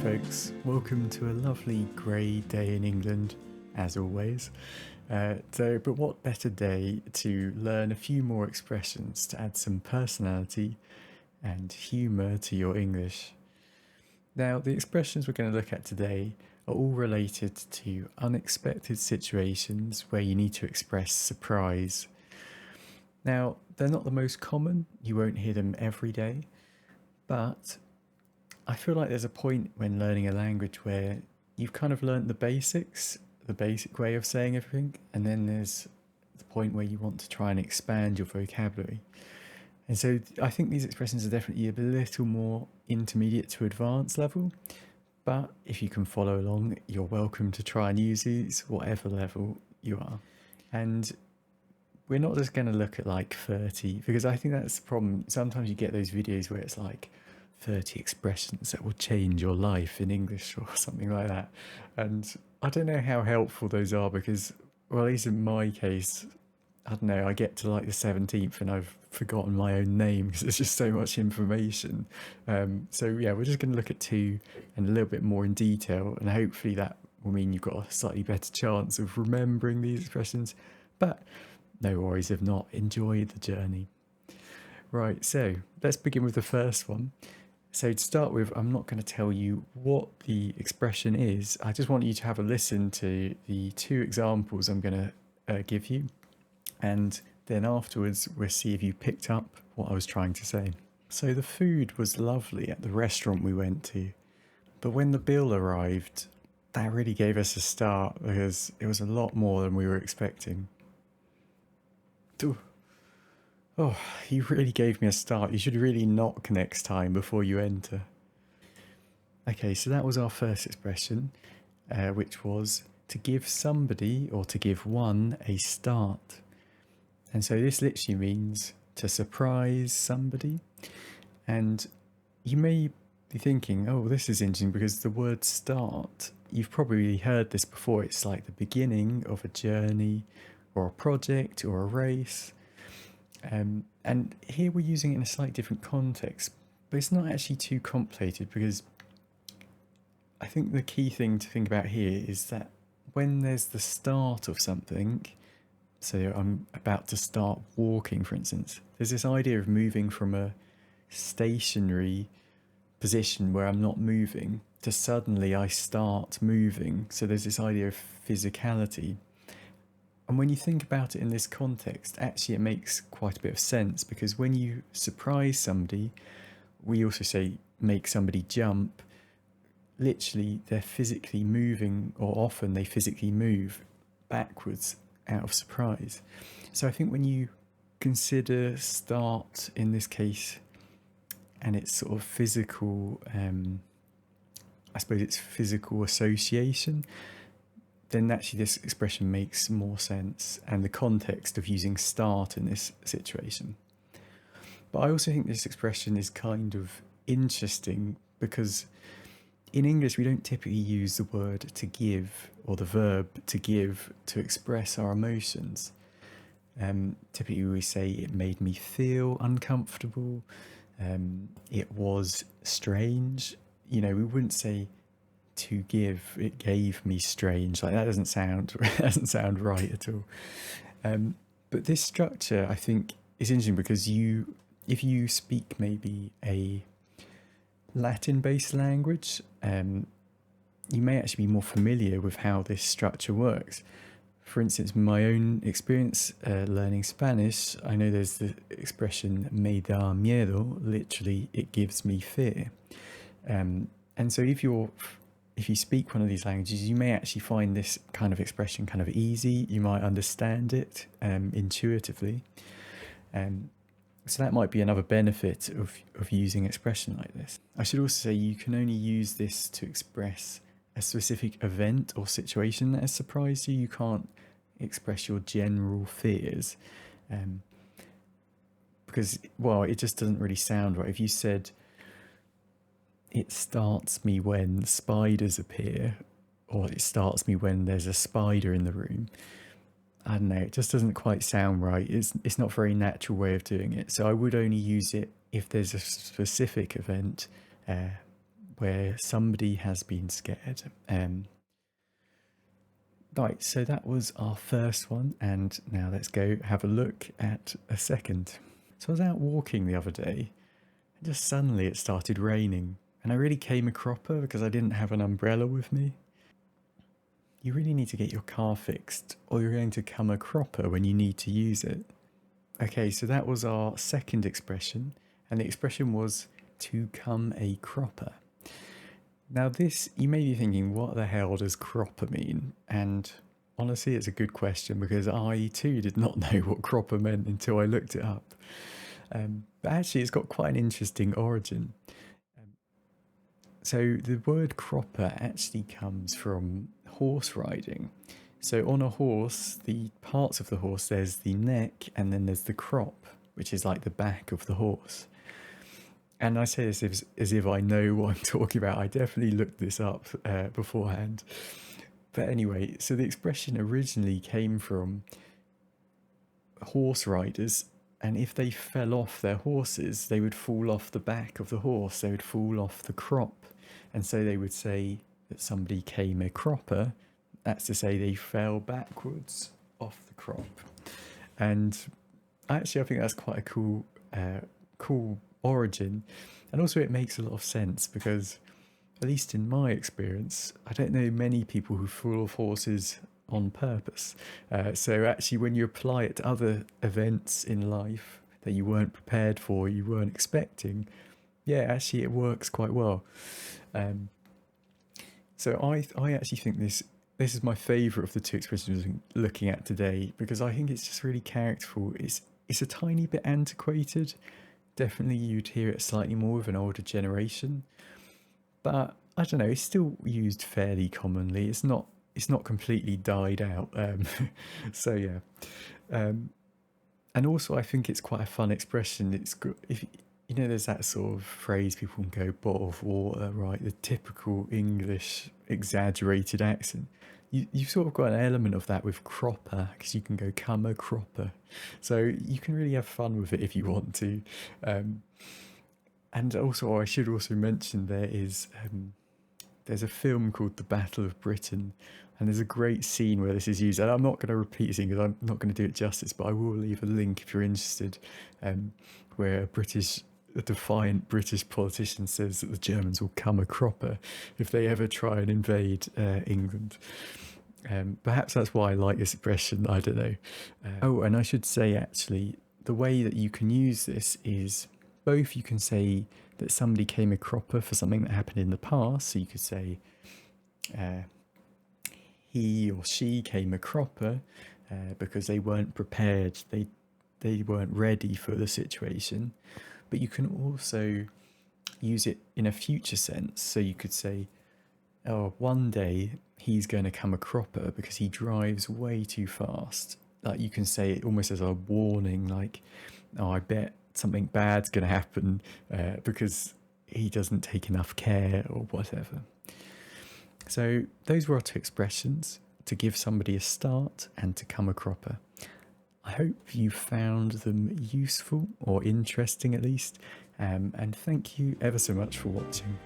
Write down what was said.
folks. Welcome to a lovely grey day in England, as always. But what better day to learn a few more expressions to add some personality and humour to your English. Now, the expressions we're going to look at today are all related to unexpected situations where you need to express surprise. Now, they're not the most common, you won't hear them every day, but I feel like there's a point when learning a language where you've kind of learnt the basics, the basic way of saying everything, and then there's the point where you want to try and expand your vocabulary. And so I think these expressions are definitely a little more intermediate to advanced level, but if you can follow along, you're welcome to try and use these whatever level you are. And we're not just going to look at like 30, because I think that's the problem. Sometimes you get those videos where it's like 30 expressions that will change your life in English or something like that. And I don't know how helpful those are because, well, at least in my case, I don't know, I get to like the 17th and I've forgotten my own name because there's just so much information. So yeah, we're just going to look at two and a little bit more in detail, and hopefully that will mean you've got a slightly better chance of remembering these expressions. But no worries if not, enjoy the journey. Right, so let's begin with the first one. So to start with, I'm not going to tell you what the expression is. I just want you to have a listen to the two examples I'm going to give you. And then afterwards, we'll see if you picked up what I was trying to say. So the food was lovely at the restaurant we went to. But when the bill arrived, that really gave us a start because it was a lot more than we were expecting. Ooh. Oh, you really gave me a start. You should really knock next time before you enter. Okay, so that was our first expression, which was to give somebody or to give one a start. And so this literally means to surprise somebody. And you may be thinking, oh, this is interesting because the word start, you've probably heard this before. It's like the beginning of a journey or a project or a race. And here we're using it in a slightly different context, but it's not actually too complicated because I think the key thing to think about here is that when there's the start of something, so I'm about to start walking, for instance, there's this idea of moving from a stationary position where I'm not moving to suddenly I start moving. So there's this idea of physicality. And when you think about it in this context, actually it makes quite a bit of sense because when you surprise somebody, we also say make somebody jump, literally they're physically moving, or often they physically move backwards out of surprise. So I think when you consider start in this case and it's sort of physical, I suppose it's physical association, then actually this expression makes more sense and the context of using start in this situation. But I also think this expression is kind of interesting because in English we don't typically use the word to give or the verb to give to express our emotions. Typically we say it made me feel uncomfortable, it was strange. You know, we wouldn't say to give, it gave me strange. Like that doesn't sound right at all. But this structure I think is interesting because if you speak maybe a Latin-based language, you may actually be more familiar with how this structure works. For instance, my own experience learning Spanish, I know there's the expression me da miedo, literally it gives me fear. And so if you speak one of these languages, you may actually find this kind of expression kind of easy. You might understand it intuitively. So that might be another benefit of using expression like this. I should also say you can only use this to express a specific event or situation that has surprised you. You can't express your general fears because, well, it just doesn't really sound right. If you said, it starts me when spiders appear, or it starts me when there's a spider in the room, I don't know, it just doesn't quite sound right. It's not a very natural way of doing it. So I would only use it if there's a specific event where somebody has been scared. Right, so that was our first one, and now let's go have a look at a second. So I was out walking the other day, and just suddenly it started raining, and I really came a cropper because I didn't have an umbrella with me. You really need to get your car fixed, or you're going to come a cropper when you need to use it. Okay, so that was our second expression, and the expression was to come a cropper. Now this, you may be thinking, what the hell does cropper mean? And honestly, it's a good question because I too did not know what cropper meant until I looked it up. But actually it's got quite an interesting origin. So the word cropper actually comes from horse riding. So on a horse, the parts of the horse, there's the neck and then there's the crop, which is like the back of the horse. And I say this as if I know what I'm talking about. I definitely looked this up beforehand. But anyway, so the expression originally came from horse riders, and if they fell off their horses, they would fall off the back of the horse, they would fall off the crop. And so they would say that somebody came a cropper. That's to say they fell backwards off the crop. And actually, I think that's quite a cool origin. And also it makes a lot of sense because, at least in my experience, I don't know many people who fall off horses on purpose. So actually when you apply it to other events in life that you weren't prepared for, you weren't expecting, yeah, actually it works quite well. So I actually think this is my favourite of the two expressions we're looking at today because I think it's just really characterful. It's a tiny bit antiquated. Definitely you'd hear it slightly more with an older generation. But I don't know, it's still used fairly commonly. It's not completely died out. So yeah. And also I think it's quite a fun expression. It's good if you know there's that sort of phrase people can go bottle of water, right? The typical English exaggerated accent. You've sort of got an element of that with cropper because you can go come a cropper. So you can really have fun with it if you want to. And also I should also mention there's a film called The Battle of Britain, and there's a great scene where this is used. And I'm not going to repeat the scene because I'm not going to do it justice, but I will leave a link if you're interested, where a defiant British politician says that the Germans will come a cropper if they ever try and invade England. Perhaps that's why I like this expression, I don't know. Oh, and I should say actually, the way that you can use this is both you can say that somebody came a cropper for something that happened in the past, so you could say he or she came a cropper because they weren't prepared, they weren't ready for the situation. But you can also use it in a future sense, so you could say, oh, one day he's going to come a cropper because he drives way too fast. Like you can say it almost as a warning, like, oh, I bet something bad's going to happen because he doesn't take enough care or whatever. So those were our two expressions: to give somebody a start and to come a cropper. I hope you found them useful or interesting at least, and thank you ever so much for watching.